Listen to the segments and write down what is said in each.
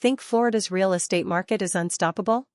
Think Florida's real estate market is unstoppable?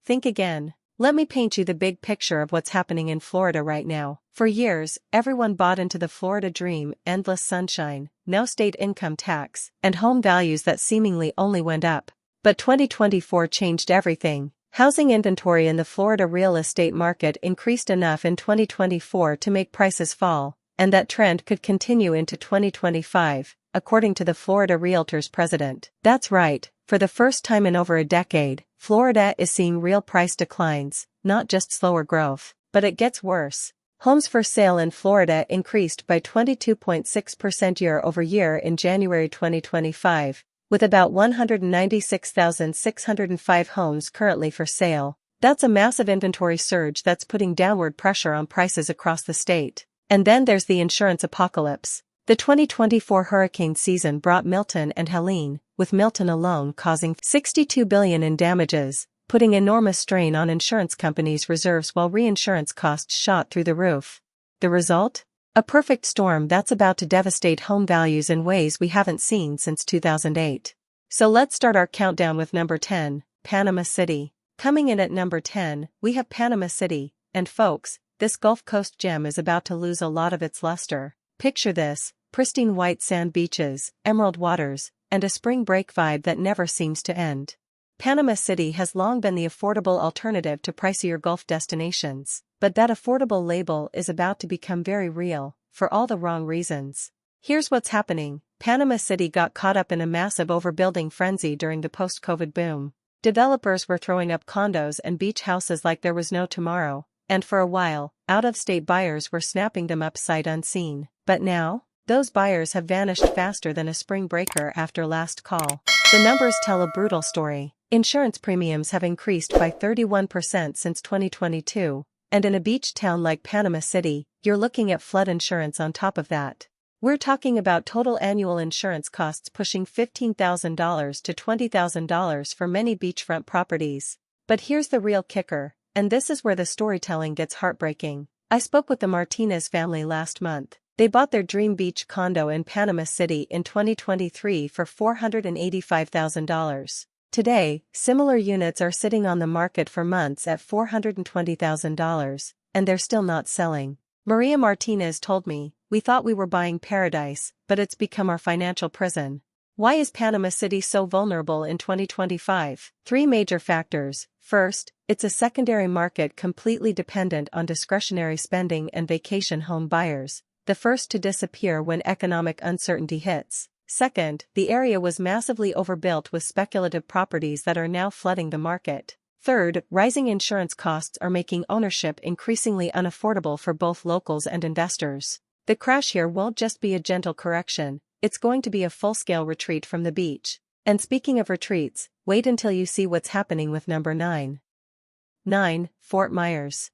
Think again. Let me paint you the big picture of what's happening in Florida right now. For years, everyone bought into the Florida dream: endless sunshine, no state income tax, and home values that seemingly only went up. But 2024 changed everything. Housing inventory in the Florida real estate market increased enough in 2024 to make prices fall, and that trend could continue into 2025, according to the Florida Realtors president. That's right, for the first time in over a decade, Florida is seeing real price declines, not just slower growth. But it gets worse. Homes for sale in Florida increased by 22.6% year-over-year in January 2025, with about 196,605 homes currently for sale. That's a massive inventory surge that's putting downward pressure on prices across the state. And then there's the insurance apocalypse. The 2024 hurricane season brought Milton and Helene, with Milton alone causing $62 billion in damages, putting enormous strain on insurance companies' reserves while reinsurance costs shot through the roof. The result? A perfect storm that's about to devastate home values in ways we haven't seen since 2008. So let's start our countdown with number 10, Panama City. Coming in at number 10, we have Panama City, and folks, this Gulf Coast gem is about to lose a lot of its luster. Picture this: pristine white sand beaches, emerald waters, and a spring break vibe that never seems to end. Panama City has long been the affordable alternative to pricier Gulf destinations, but that affordable label is about to become very real, for all the wrong reasons. Here's what's happening. Panama City got caught up in a massive overbuilding frenzy during the post-COVID boom. Developers were throwing up condos and beach houses like there was no tomorrow, and for a while, out-of-state buyers were snapping them up sight unseen. But now, those buyers have vanished faster than a spring breaker after last call. The numbers tell a brutal story. Insurance premiums have increased by 31% since 2022, and in a beach town like Panama City, you're looking at flood insurance on top of that. We're talking about total annual insurance costs pushing $15,000 to $20,000 for many beachfront properties. But here's the real kicker, and this is where the storytelling gets heartbreaking. I spoke with the Martinez family last month. They bought their dream beach condo in Panama City in 2023 for $485,000. Today, similar units are sitting on the market for months at $420,000, and they're still not selling. Maria Martinez told me, "We thought we were buying paradise, but it's become our financial prison." Why is Panama City so vulnerable in 2025? 3 major factors. First, it's a secondary market completely dependent on discretionary spending and vacation home buyers, the first to disappear when economic uncertainty hits. Second, the area was massively overbuilt with speculative properties that are now flooding the market. Third, rising insurance costs are making ownership increasingly unaffordable for both locals and investors. The crash here won't just be a gentle correction, it's going to be a full-scale retreat from the beach. And speaking of retreats, wait until you see what's happening with number 9. 9. Fort Myers.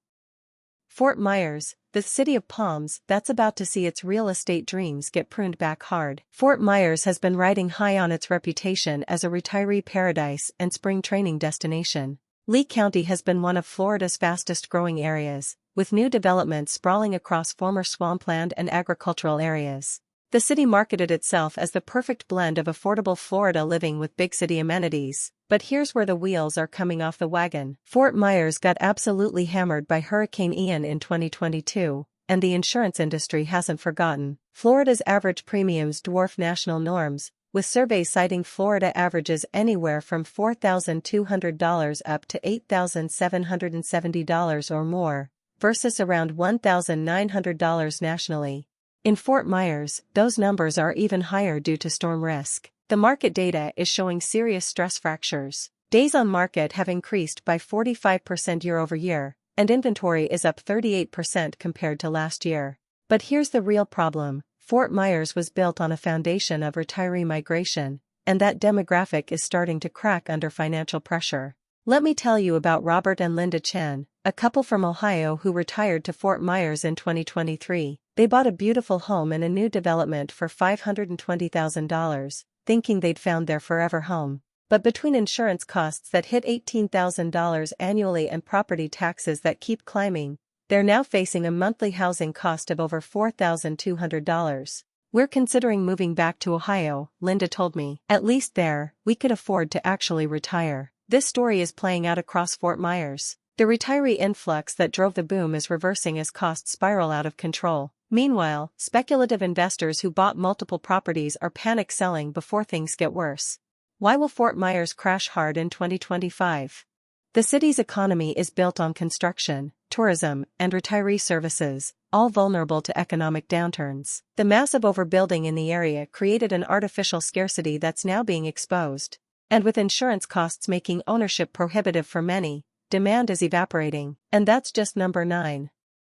Fort Myers, the city of palms, that's about to see its real estate dreams get pruned back hard. Fort Myers has been riding high on its reputation as a retiree paradise and spring training destination. Lee County has been one of Florida's fastest-growing areas, with new developments sprawling across former swampland and agricultural areas. The city marketed itself as the perfect blend of affordable Florida living with big city amenities. But here's where the wheels are coming off the wagon. Fort Myers got absolutely hammered by Hurricane Ian in 2022, and the insurance industry hasn't forgotten. Florida's average premiums dwarf national norms, with surveys citing Florida averages anywhere from $4,200 up to $8,770 or more, versus around $1,900 nationally. In Fort Myers, those numbers are even higher due to storm risk. The market data is showing serious stress fractures. Days on market have increased by 45% year-over-year, and inventory is up 38% compared to last year. But here's the real problem. Fort Myers was built on a foundation of retiree migration, and that demographic is starting to crack under financial pressure. Let me tell you about Robert and Linda Chen, a couple from Ohio who retired to Fort Myers in 2023. They bought a beautiful home in a new development for $520,000, thinking they'd found their forever home. But between insurance costs that hit $18,000 annually and property taxes that keep climbing, they're now facing a monthly housing cost of over $4,200. "We're considering moving back to Ohio," Linda told me. "At least there, we could afford to actually retire." This story is playing out across Fort Myers. The retiree influx that drove the boom is reversing as costs spiral out of control. Meanwhile, speculative investors who bought multiple properties are panic selling before things get worse. Why will Fort Myers crash hard in 2025? The city's economy is built on construction, tourism, and retiree services, all vulnerable to economic downturns. The massive overbuilding in the area created an artificial scarcity that's now being exposed. And with insurance costs making ownership prohibitive for many, demand is evaporating. And that's just number 9.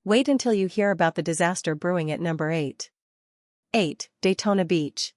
Wait until you hear about the disaster brewing at number 8. 8. Daytona Beach.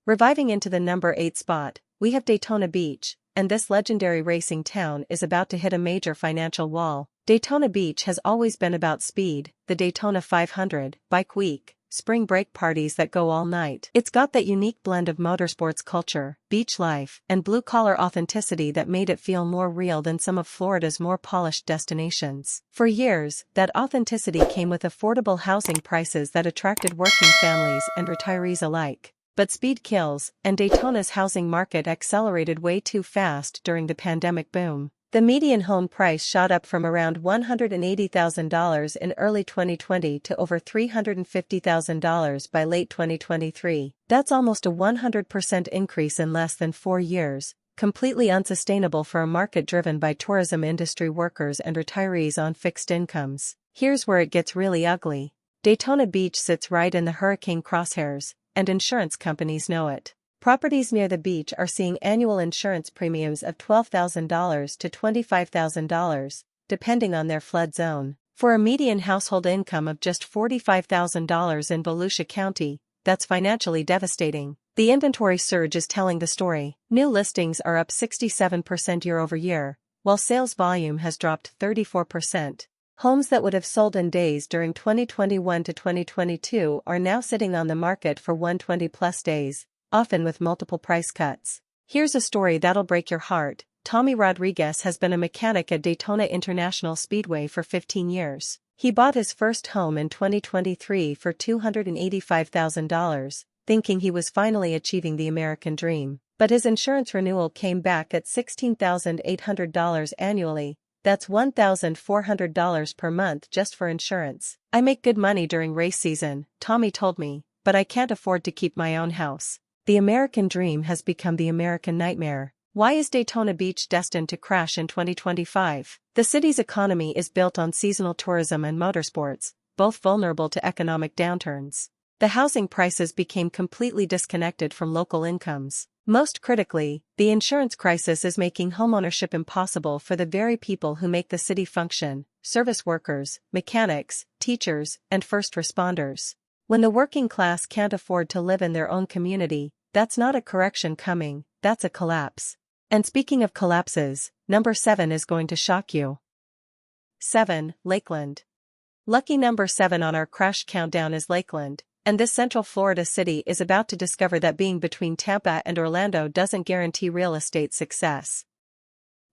Reviving into the number 8 spot, we have Daytona Beach, and this legendary racing town is about to hit a major financial wall. Daytona Beach has always been about speed, the Daytona 500, Bike Week, spring break parties that go all night. It's got that unique blend of motorsports culture, beach life, and blue-collar authenticity that made it feel more real than some of Florida's more polished destinations. For years, that authenticity came with affordable housing prices that attracted working families and retirees alike. But speed kills, and Daytona's housing market accelerated way too fast during the pandemic boom. The median home price shot up from around $180,000 in early 2020 to over $350,000 by late 2023. That's almost a 100% increase in less than 4 years, completely unsustainable for a market driven by tourism industry workers and retirees on fixed incomes. Here's where it gets really ugly. Daytona Beach sits right in the hurricane crosshairs, and insurance companies know it. Properties near the beach are seeing annual insurance premiums of $12,000 to $25,000, depending on their flood zone. For a median household income of just $45,000 in Volusia County, that's financially devastating. The inventory surge is telling the story. New listings are up 67% year over year, while sales volume has dropped 34%. Homes that would have sold in days during 2021 to 2022 are now sitting on the market for 120-plus days, often with multiple price cuts. Here's a story that'll break your heart. Tommy Rodriguez has been a mechanic at Daytona International Speedway for 15 years. He bought his first home in 2023 for $285,000, thinking he was finally achieving the American dream. But his insurance renewal came back at $16,800 annually. That's $1,400 per month just for insurance. "I make good money during race season," Tommy told me, "but I can't afford to keep my own house." The American dream has become the American nightmare. Why is Daytona Beach destined to crash in 2025? The city's economy is built on seasonal tourism and motorsports, both vulnerable to economic downturns. The housing prices became completely disconnected from local incomes. Most critically, the insurance crisis is making homeownership impossible for the very people who make the city function: service workers, mechanics, teachers, and first responders. When the working class can't afford to live in their own community, that's not a correction coming, that's a collapse. And speaking of collapses, number 7 is going to shock you. 7. Lakeland. Lucky number 7 on our crash countdown is Lakeland. And this Central Florida city is about to discover that being between Tampa and Orlando doesn't guarantee real estate success.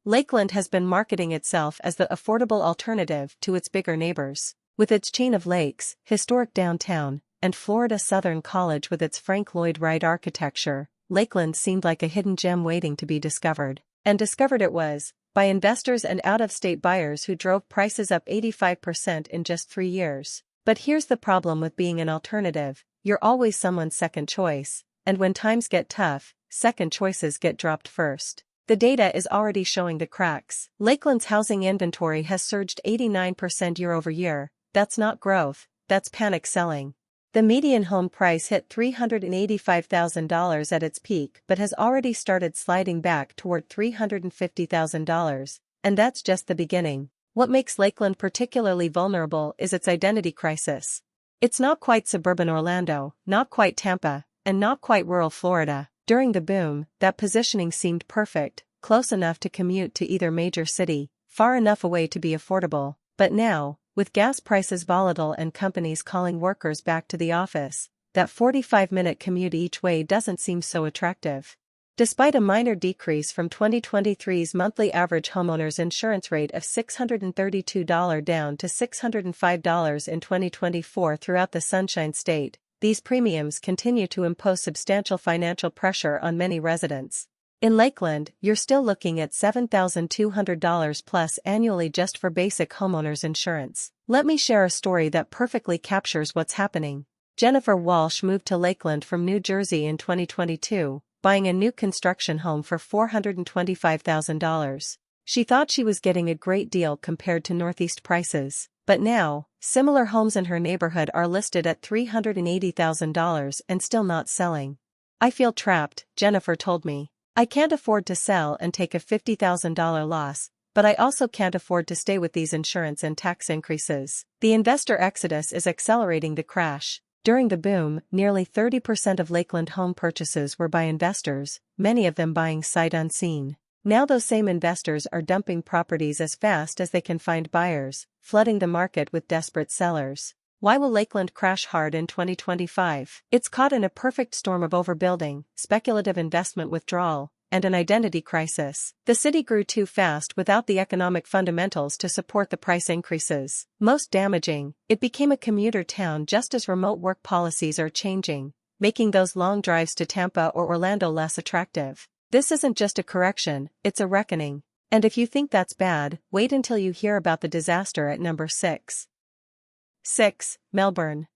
Lakeland has been marketing itself as the affordable alternative to its bigger neighbors. With its chain of lakes, historic downtown, and Florida Southern College with its Frank Lloyd Wright architecture, Lakeland seemed like a hidden gem waiting to be discovered. And discovered it was, by investors and out-of-state buyers who drove prices up 85% in just 3 years. But here's the problem with being an alternative: you're always someone's second choice, and when times get tough, second choices get dropped first. The data is already showing the cracks. Lakeland's housing inventory has surged 89% year over year. That's not growth, that's panic selling. The median home price hit $385,000 at its peak but has already started sliding back toward $350,000, and that's just the beginning. What makes Lakeland particularly vulnerable is its identity crisis. It's not quite suburban Orlando, not quite Tampa, and not quite rural Florida. During the boom, that positioning seemed perfect, close enough to commute to either major city, far enough away to be affordable. But now, with gas prices volatile and companies calling workers back to the office, that 45-minute commute each way doesn't seem so attractive. Despite a minor decrease from 2023's monthly average homeowner's insurance rate of $632 down to $605 in 2024 throughout the Sunshine State, these premiums continue to impose substantial financial pressure on many residents. In Lakeland, you're still looking at $7,200 plus annually just for basic homeowners insurance. Let me share a story that perfectly captures what's happening. Jennifer Walsh moved to Lakeland from New Jersey in 2022, buying a new construction home for $425,000. She thought she was getting a great deal compared to Northeast prices, but now, similar homes in her neighborhood are listed at $380,000 and still not selling. "I feel trapped," Jennifer told me. "I can't afford to sell and take a $50,000 loss, but I also can't afford to stay with these insurance and tax increases." The investor exodus is accelerating the crash. During the boom, nearly 30% of Lakeland home purchases were by investors, many of them buying sight unseen. Now those same investors are dumping properties as fast as they can find buyers, flooding the market with desperate sellers. Why will Lakeland crash hard in 2025? It's caught in a perfect storm of overbuilding, speculative investment withdrawal, and an identity crisis. The city grew too fast without the economic fundamentals to support the price increases. Most damaging, it became a commuter town just as remote work policies are changing, making those long drives to Tampa or Orlando less attractive. This isn't just a correction, it's a reckoning. And if you think that's bad, wait until you hear about the disaster at number 6. 6. Melbourne.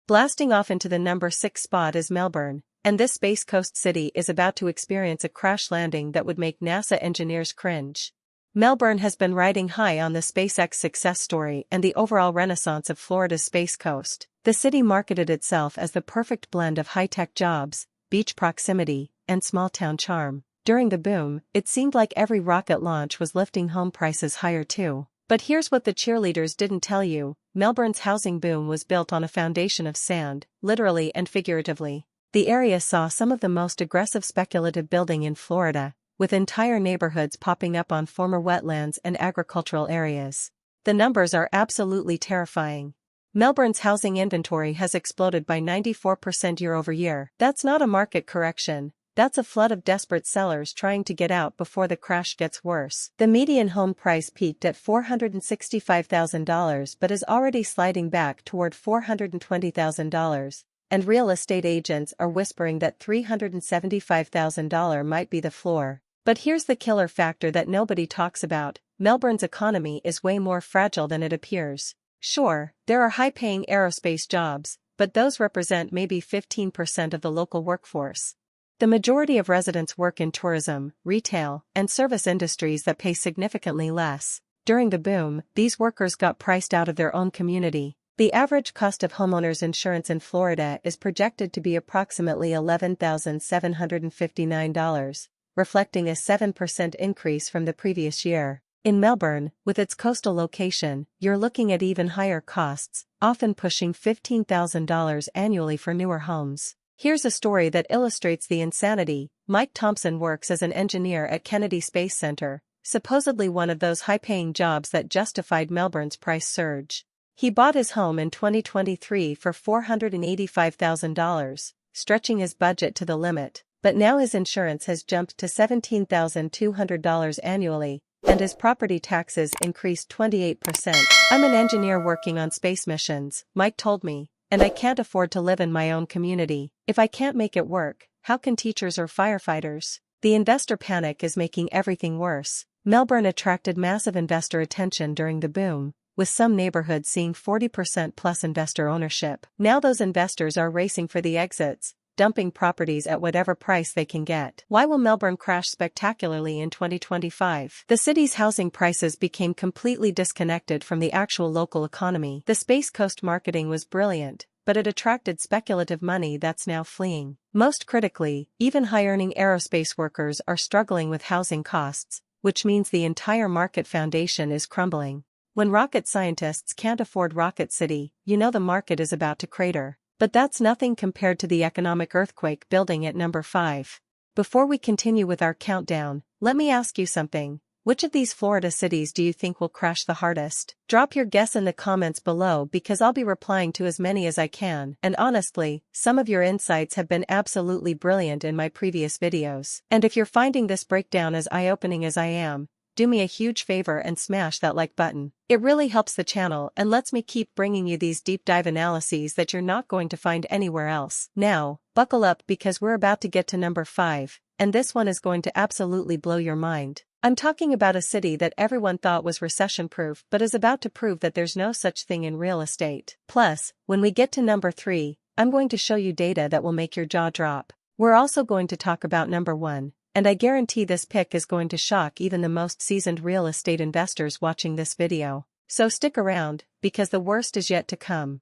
Blasting off into the number 6 spot is Melbourne, and this Space Coast city is about to experience a crash landing that would make NASA engineers cringe. Melbourne has been riding high on the SpaceX success story and the overall renaissance of Florida's Space Coast. The city marketed itself as the perfect blend of high-tech jobs, beach proximity, and small-town charm. During the boom, it seemed like every rocket launch was lifting home prices higher too. But here's what the cheerleaders didn't tell you: Melbourne's housing boom was built on a foundation of sand, literally and figuratively. The area saw some of the most aggressive speculative building in Florida, with entire neighborhoods popping up on former wetlands and agricultural areas. The numbers are absolutely terrifying. Melbourne's housing inventory has exploded by 94% year over year. That's not a market correction. That's a flood of desperate sellers trying to get out before the crash gets worse. The median home price peaked at $465,000 but is already sliding back toward $420,000, and real estate agents are whispering that $375,000 might be the floor. But here's the killer factor that nobody talks about: Melbourne's economy is way more fragile than it appears. Sure, there are high-paying aerospace jobs, but those represent maybe 15% of the local workforce. The majority of residents work in tourism, retail, and service industries that pay significantly less. During the boom, these workers got priced out of their own community. The average cost of homeowners insurance in Florida is projected to be approximately $11,759, reflecting a 7% increase from the previous year. In Melbourne, with its coastal location, you're looking at even higher costs, often pushing $15,000 annually for newer homes. Here's a story that illustrates the insanity. Mike Thompson works as an engineer at Kennedy Space Center, supposedly one of those high-paying jobs that justified Melbourne's price surge. He bought his home in 2023 for $485,000, stretching his budget to the limit, but now his insurance has jumped to $17,200 annually, and his property taxes increased 28%. "I'm an engineer working on space missions," Mike told me, "and I can't afford to live in my own community. If I can't make it work, how can teachers or firefighters?" The investor panic is making everything worse. Melbourne attracted massive investor attention during the boom, with some neighborhoods seeing 40% plus investor ownership. Now those investors are racing for the exits, dumping properties at whatever price they can get. Why will Melbourne crash spectacularly in 2025? The city's housing prices became completely disconnected from the actual local economy. The Space Coast marketing was brilliant, but it attracted speculative money that's now fleeing. Most critically, even high-earning aerospace workers are struggling with housing costs, which means the entire market foundation is crumbling. When rocket scientists can't afford Rocket City, you know the market is about to crater. But that's nothing compared to the economic earthquake building at number 5. Before we continue with our countdown, let me ask you something. Which of these Florida cities do you think will crash the hardest? Drop your guess in the comments below because I'll be replying to as many as I can. And honestly, some of your insights have been absolutely brilliant in my previous videos. And if you're finding this breakdown as eye-opening as I am, do me a huge favor and smash that like button. It really helps the channel and lets me keep bringing you these deep dive analyses that you're not going to find anywhere else. Now, buckle up because we're about to get to number 5, and this one is going to absolutely blow your mind. I'm talking about a city that everyone thought was recession-proof but is about to prove that there's no such thing in real estate. Plus, when we get to number 3, I'm going to show you data that will make your jaw drop. We're also going to talk about number 1. And I guarantee this pick is going to shock even the most seasoned real estate investors watching this video. So stick around, because the worst is yet to come.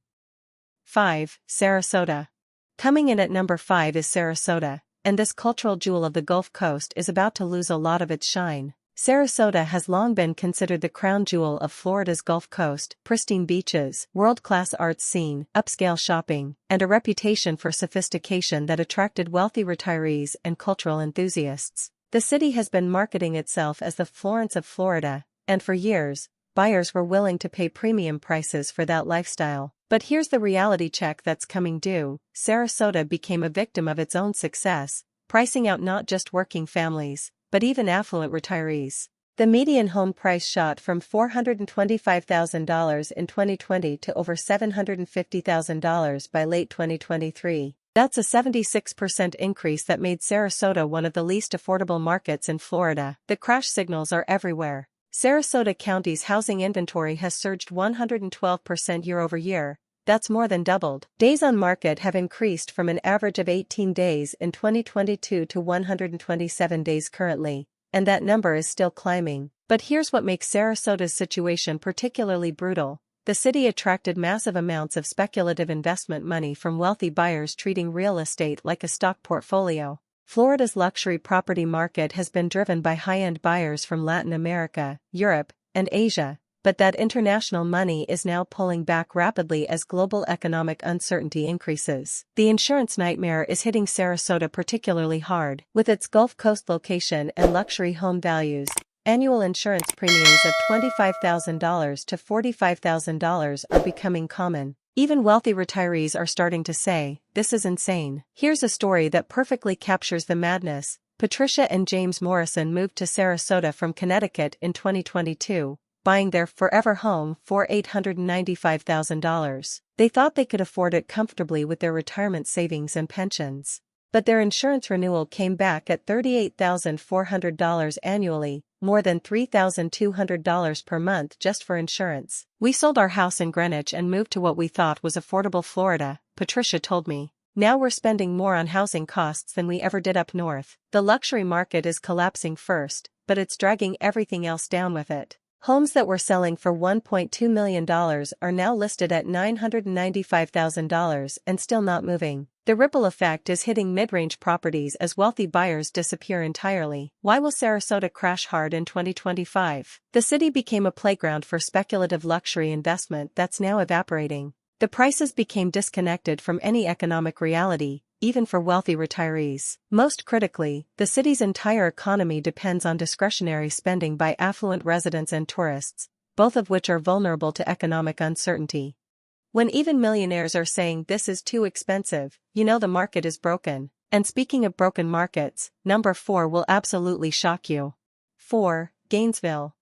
5. Sarasota. Coming in at number 5 is Sarasota, and this cultural jewel of the Gulf Coast is about to lose a lot of its shine. Sarasota has long been considered the crown jewel of Florida's Gulf Coast, pristine beaches, world-class arts scene, upscale shopping, and a reputation for sophistication that attracted wealthy retirees and cultural enthusiasts. The city has been marketing itself as the Florence of Florida, and for years, buyers were willing to pay premium prices for that lifestyle. But here's the reality check that's coming due: Sarasota became a victim of its own success, pricing out not just working families, but even affluent retirees. The median home price shot from $425,000 in 2020 to over $750,000 by late 2023. That's a 76% increase that made Sarasota one of the least affordable markets in Florida. The crash signals are everywhere. Sarasota County's housing inventory has surged 112% year over year. That's more than doubled. Days on market have increased from an average of 18 days in 2022 to 127 days currently, and that number is still climbing. But here's what makes Sarasota's situation particularly brutal. The city attracted massive amounts of speculative investment money from wealthy buyers treating real estate like a stock portfolio. Florida's luxury property market has been driven by high-end buyers from Latin America, Europe, and Asia. But that international money is now pulling back rapidly as global economic uncertainty increases. The insurance nightmare is hitting Sarasota particularly hard. With its Gulf Coast location and luxury home values, annual insurance premiums of $25,000 to $45,000 are becoming common. Even wealthy retirees are starting to say, "This is insane." Here's a story that perfectly captures the madness. Patricia and James Morrison moved to Sarasota from Connecticut in 2022. Buying their forever home for $895,000. They thought they could afford it comfortably with their retirement savings and pensions. But their insurance renewal came back at $38,400 annually, more than $3,200 per month just for insurance. "We sold our house in Greenwich and moved to what we thought was affordable Florida," Patricia told me. "Now we're spending more on housing costs than we ever did up north." The luxury market is collapsing first, but it's dragging everything else down with it. Homes that were selling for $1.2 million are now listed at $995,000 and still not moving. The ripple effect is hitting mid-range properties as wealthy buyers disappear entirely. Why will Sarasota crash hard in 2025? The city became a playground for speculative luxury investment that's now evaporating. The prices became disconnected from any economic reality, even for wealthy retirees. Most critically, the city's entire economy depends on discretionary spending by affluent residents and tourists, both of which are vulnerable to economic uncertainty. When even millionaires are saying this is too expensive, you know the market is broken. And speaking of broken markets, number 4 will absolutely shock you. 4. Gainesville.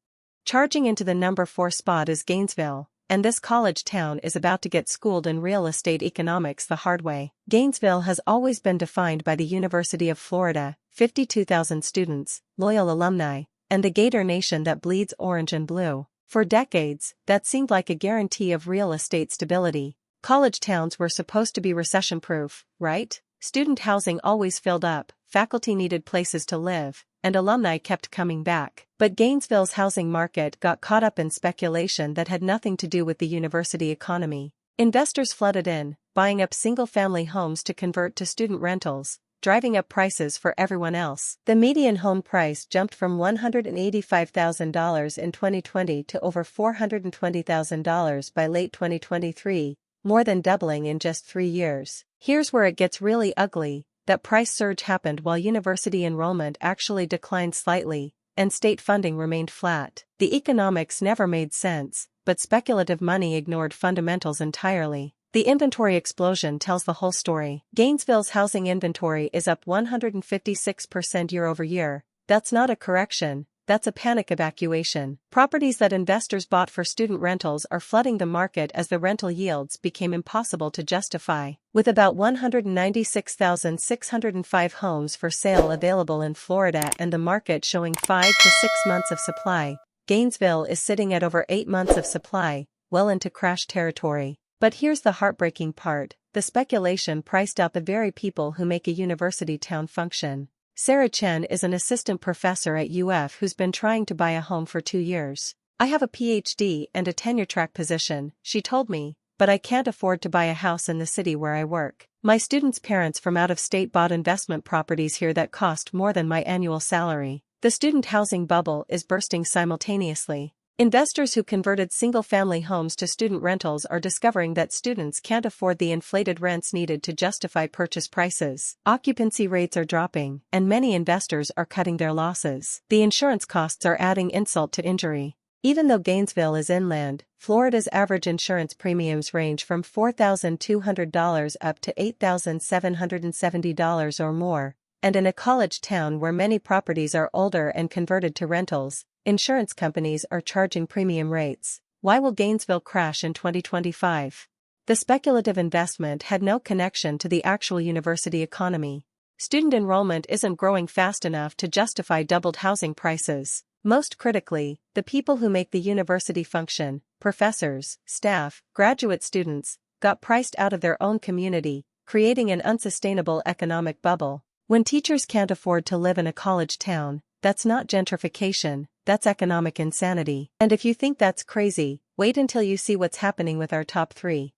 Charging into the number 4 spot is Gainesville. And this college town is about to get schooled in real estate economics the hard way. Gainesville has always been defined by the University of Florida, 52,000 students, loyal alumni, and the Gator Nation that bleeds orange and blue. For decades, that seemed like a guarantee of real estate stability. College towns were supposed to be recession-proof, right? Student housing always filled up, faculty needed places to live, and alumni kept coming back. But Gainesville's housing market got caught up in speculation that had nothing to do with the university economy. Investors flooded in, buying up single-family homes to convert to student rentals, driving up prices for everyone else. The median home price jumped from $185,000 in 2020 to over $420,000 by late 2023, more than doubling in just 3 years. Here's where it gets really ugly. That price surge happened while university enrollment actually declined slightly, and state funding remained flat. The economics never made sense, but speculative money ignored fundamentals entirely. The inventory explosion tells the whole story. Gainesville's housing inventory is up 156% year over year. That's not a correction, that's a panic evacuation. Properties that investors bought for student rentals are flooding the market as the rental yields became impossible to justify. With about 196,605 homes for sale available in Florida and the market showing 5 to 6 months of supply, Gainesville is sitting at over 8 months of supply, well into crash territory. But here's the heartbreaking part: the speculation priced out the very people who make a university town function. Sarah Chen is an assistant professor at UF who's been trying to buy a home for 2 years. "I have a PhD and a tenure-track position," she told me, "but I can't afford to buy a house in the city where I work. My students' parents from out of state bought investment properties here that cost more than my annual salary. The student housing bubble is bursting simultaneously." Investors who converted single-family homes to student rentals are discovering that students can't afford the inflated rents needed to justify purchase prices. Occupancy rates are dropping, and many investors are cutting their losses. The insurance costs are adding insult to injury. Even though Gainesville is inland, Florida's average insurance premiums range from $4,200 up to $8,770 or more, and in a college town where many properties are older and converted to rentals, insurance companies are charging premium rates. Why will Gainesville crash in 2025? The speculative investment had no connection to the actual university economy. Student enrollment isn't growing fast enough to justify doubled housing prices. Most critically, the people who make the university function, professors, staff, graduate students, got priced out of their own community, creating an unsustainable economic bubble. When teachers can't afford to live in a college town, that's not gentrification, that's economic insanity. And if you think that's crazy, wait until you see what's happening with our top 3.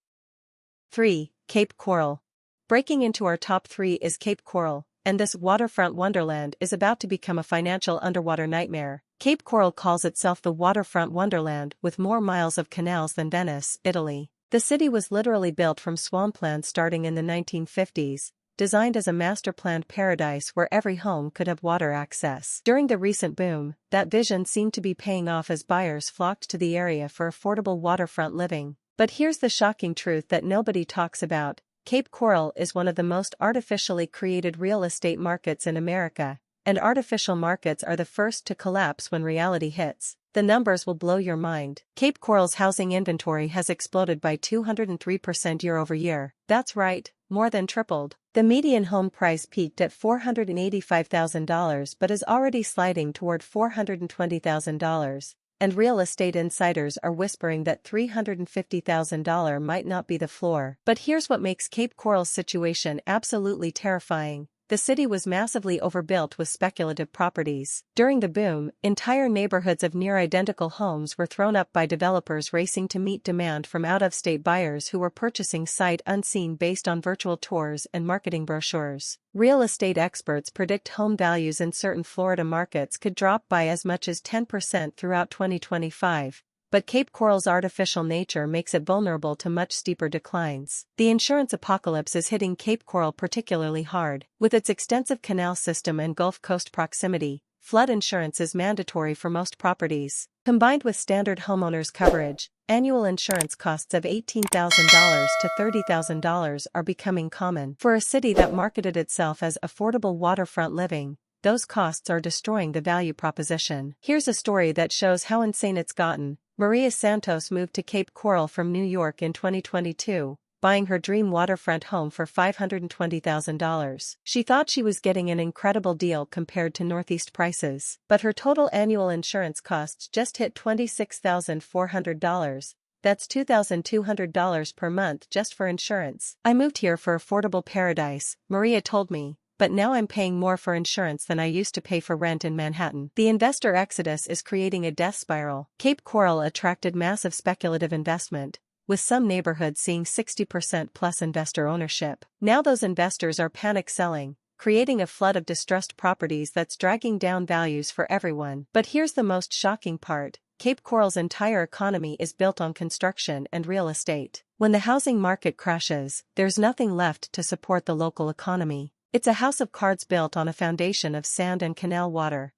3. Cape Coral. Breaking into our top 3 is Cape Coral, and this waterfront wonderland is about to become a financial underwater nightmare. Cape Coral calls itself the waterfront wonderland with more miles of canals than Venice, Italy. The city was literally built from swampland starting in the 1950s, designed as a master-planned paradise where every home could have water access. During the recent boom, that vision seemed to be paying off as buyers flocked to the area for affordable waterfront living. But here's the shocking truth that nobody talks about: Cape Coral is one of the most artificially created real estate markets in America, and artificial markets are the first to collapse when reality hits. The numbers will blow your mind. Cape Coral's housing inventory has exploded by 203% year over year. That's right, more than tripled. The median home price peaked at $485,000 but is already sliding toward $420,000, and real estate insiders are whispering that $350,000 might not be the floor. But here's what makes Cape Coral's situation absolutely terrifying: the city was massively overbuilt with speculative properties. During the boom, entire neighborhoods of near-identical homes were thrown up by developers racing to meet demand from out-of-state buyers who were purchasing sight unseen based on virtual tours and marketing brochures. Real estate experts predict home values in certain Florida markets could drop by as much as 10% throughout 2025. But Cape Coral's artificial nature makes it vulnerable to much steeper declines. The insurance apocalypse is hitting Cape Coral particularly hard. With its extensive canal system and Gulf Coast proximity, flood insurance is mandatory for most properties. Combined with standard homeowners coverage, annual insurance costs of $18,000 to $30,000 are becoming common. For a city that marketed itself as affordable waterfront living, those costs are destroying the value proposition. Here's a story that shows how insane it's gotten. Maria Santos moved to Cape Coral from New York in 2022, buying her dream waterfront home for $520,000. She thought she was getting an incredible deal compared to Northeast prices, but her total annual insurance costs just hit $26,400. That's $2,200 per month just for insurance. "I moved here for affordable paradise," Maria told me, "but now I'm paying more for insurance than I used to pay for rent in Manhattan." The investor exodus is creating a death spiral. Cape Coral attracted massive speculative investment, with some neighborhoods seeing 60% plus investor ownership. Now those investors are panic selling, creating a flood of distressed properties that's dragging down values for everyone. But here's the most shocking part: Cape Coral's entire economy is built on construction and real estate. When the housing market crashes, there's nothing left to support the local economy. It's a house of cards built on a foundation of sand and canal water.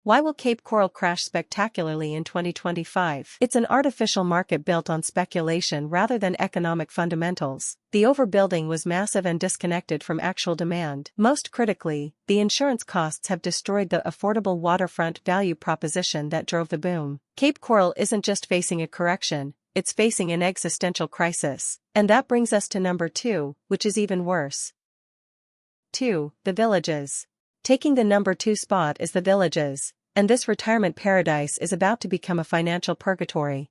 Why will Cape Coral crash spectacularly in 2025? It's an artificial market built on speculation rather than economic fundamentals. The overbuilding was massive and disconnected from actual demand. Most critically, the insurance costs have destroyed the affordable waterfront value proposition that drove the boom. Cape Coral isn't just facing a correction, it's facing an existential crisis. And that brings us to number 2, which is even worse. 2. The Villages. Taking the number 2 spot is the Villages, and this retirement paradise is about to become a financial purgatory.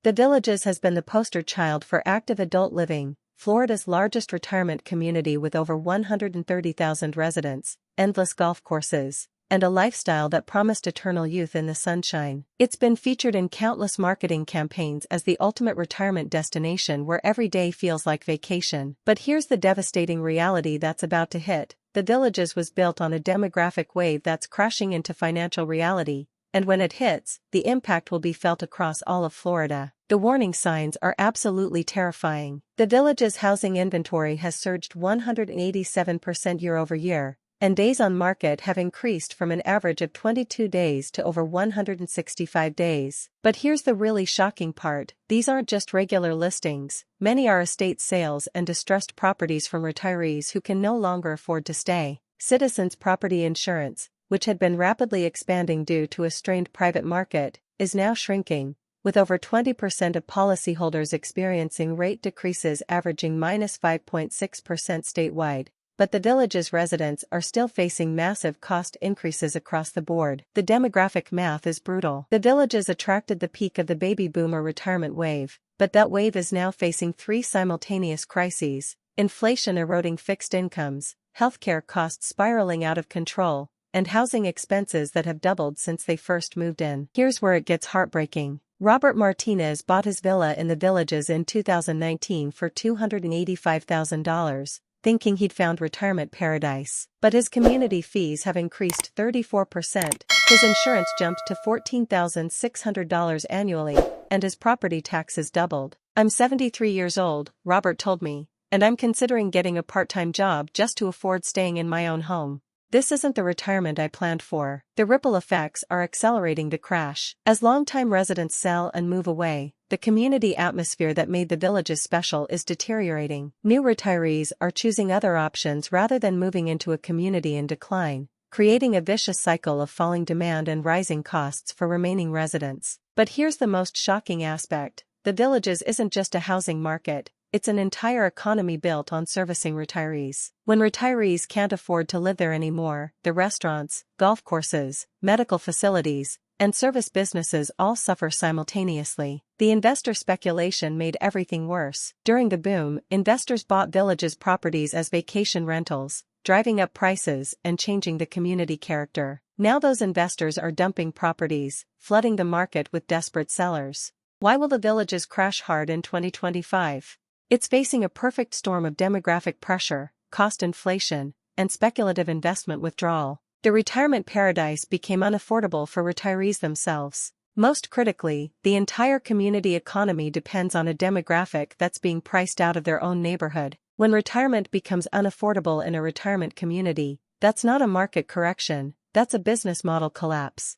The Villages has been the poster child for active adult living, Florida's largest retirement community with over 130,000 residents, endless golf courses, and a lifestyle that promised eternal youth in the sunshine. It's been featured in countless marketing campaigns as the ultimate retirement destination where every day feels like vacation. But here's the devastating reality that's about to hit. The Villages was built on a demographic wave that's crashing into financial reality, and when it hits, the impact will be felt across all of Florida. The warning signs are absolutely terrifying. The Villages housing inventory has surged 187% year-over-year, and days on market have increased from an average of 22 days to over 165 days. But here's the really shocking part, these aren't just regular listings, many are estate sales and distressed properties from retirees who can no longer afford to stay. Citizens Property Insurance, which had been rapidly expanding due to a strained private market, is now shrinking, with over 20% of policyholders experiencing rate decreases averaging -5.6% statewide. But the Villages residents are still facing massive cost increases across the board. The demographic math is brutal. The Villages attracted the peak of the baby boomer retirement wave, but that wave is now facing 3 simultaneous crises: inflation eroding fixed incomes, healthcare costs spiraling out of control, and housing expenses that have doubled since they first moved in. Here's where it gets heartbreaking. Robert Martinez bought his villa in the Villages in 2019 for $285,000. Thinking he'd found retirement paradise. But his community fees have increased 34%, his insurance jumped to $14,600 annually, and his property taxes doubled. "I'm 73 years old," Robert told me, "and I'm considering getting a part-time job just to afford staying in my own home. This isn't the retirement I planned for." The ripple effects are accelerating the crash. As longtime residents sell and move away, the community atmosphere that made the Villages special is deteriorating. New retirees are choosing other options rather than moving into a community in decline, creating a vicious cycle of falling demand and rising costs for remaining residents. But here's the most shocking aspect: the Villages isn't just a housing market, it's an entire economy built on servicing retirees. When retirees can't afford to live there anymore, the restaurants, golf courses, medical facilities, and service businesses all suffer simultaneously. The investor speculation made everything worse. During the boom, investors bought Villages properties as vacation rentals, driving up prices and changing the community character. Now those investors are dumping properties, flooding the market with desperate sellers. Why will the Villages crash hard in 2025? It's facing a perfect storm of demographic pressure, cost inflation, and speculative investment withdrawal. The retirement paradise became unaffordable for retirees themselves. Most critically, the entire community economy depends on a demographic that's being priced out of their own neighborhood. When retirement becomes unaffordable in a retirement community, that's not a market correction, that's a business model collapse.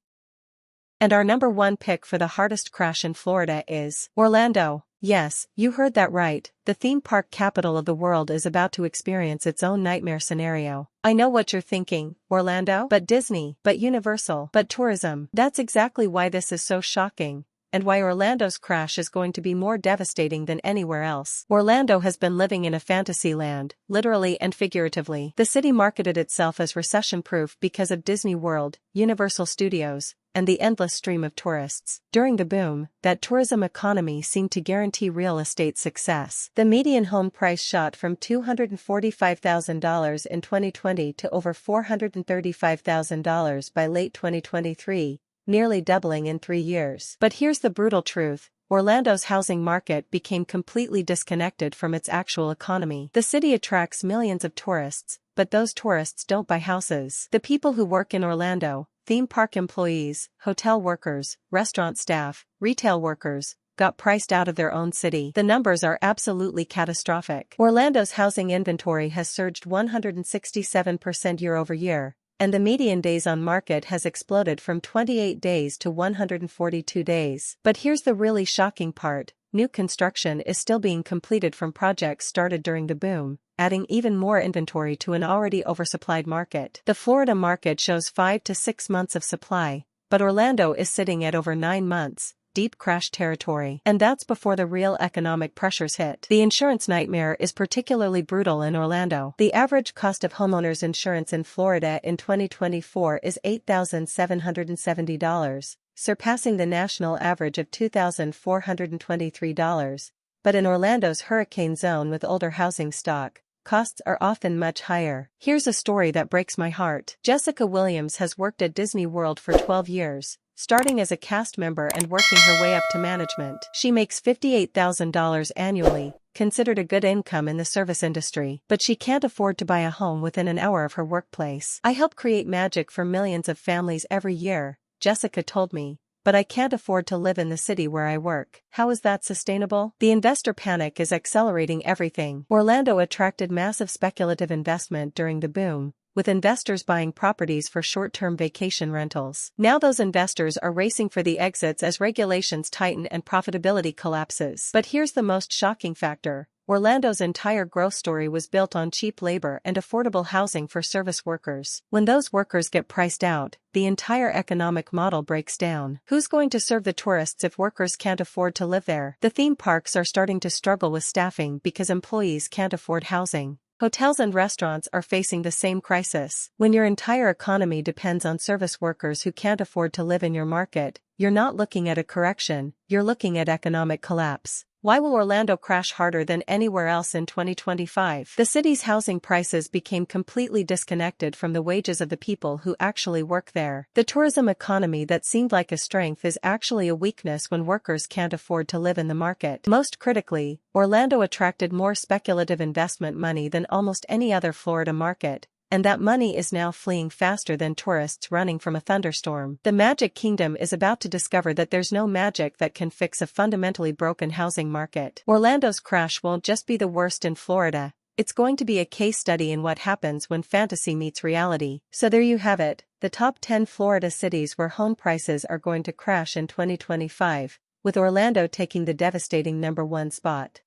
And our number 1 pick for the hardest crash in Florida is Orlando. Yes, you heard that right, the theme park capital of the world is about to experience its own nightmare scenario. I know what you're thinking, Orlando? But Disney, but Universal, but tourism. That's exactly why this is so shocking, and why Orlando's crash is going to be more devastating than anywhere else. Orlando has been living in a fantasy land, literally and figuratively. The city marketed itself as recession-proof because of Disney World, Universal Studios, and the endless stream of tourists. During the boom, that tourism economy seemed to guarantee real estate success. The median home price shot from $245,000 in 2020 to over $435,000 by late 2023, nearly doubling in 3 years. But here's the brutal truth: Orlando's housing market became completely disconnected from its actual economy. The city attracts millions of tourists, but those tourists don't buy houses. The people who work in Orlando, theme park employees, hotel workers, restaurant staff, retail workers, got priced out of their own city. The numbers are absolutely catastrophic. Orlando's housing inventory has surged 167% year-over-year, And the median days on market has exploded from 28 days to 142 days. But here's the really shocking part. New construction is still being completed from projects started during the boom, adding even more inventory to an already oversupplied market. The Florida market shows 5 to 6 months of supply, but Orlando is sitting at over 9 months, deep crash territory. And that's before the real economic pressures hit. The insurance nightmare is particularly brutal in Orlando. The average cost of homeowners insurance in Florida in 2024 is $8,770. Surpassing the national average of $2,423, but in Orlando's hurricane zone with older housing stock, costs are often much higher. Here's a story that breaks my heart. Jessica Williams has worked at Disney World for 12 years, starting as a cast member and working her way up to management. She makes $58,000 annually, considered a good income in the service industry, but she can't afford to buy a home within an hour of her workplace. "I help create magic for millions of families every year," Jessica told me, "but I can't afford to live in the city where I work." How is that sustainable? The investor panic is accelerating everything. Orlando attracted massive speculative investment during the boom, with investors buying properties for short-term vacation rentals. Now those investors are racing for the exits as regulations tighten and profitability collapses. But here's the most shocking factor. Orlando's entire growth story was built on cheap labor and affordable housing for service workers. When those workers get priced out, the entire economic model breaks down. Who's going to serve the tourists if workers can't afford to live there? The theme parks are starting to struggle with staffing because employees can't afford housing. Hotels and restaurants are facing the same crisis. When your entire economy depends on service workers who can't afford to live in your market, you're not looking at a correction, you're looking at economic collapse. Why will Orlando crash harder than anywhere else in 2025? The city's housing prices became completely disconnected from the wages of the people who actually work there. The tourism economy that seemed like a strength is actually a weakness when workers can't afford to live in the market. Most critically, Orlando attracted more speculative investment money than almost any other Florida market, and that money is now fleeing faster than tourists running from a thunderstorm. The Magic Kingdom is about to discover that there's no magic that can fix a fundamentally broken housing market. Orlando's crash won't just be the worst in Florida, it's going to be a case study in what happens when fantasy meets reality. So there you have it, the top 10 Florida cities where home prices are going to crash in 2025, with Orlando taking the devastating #1 spot.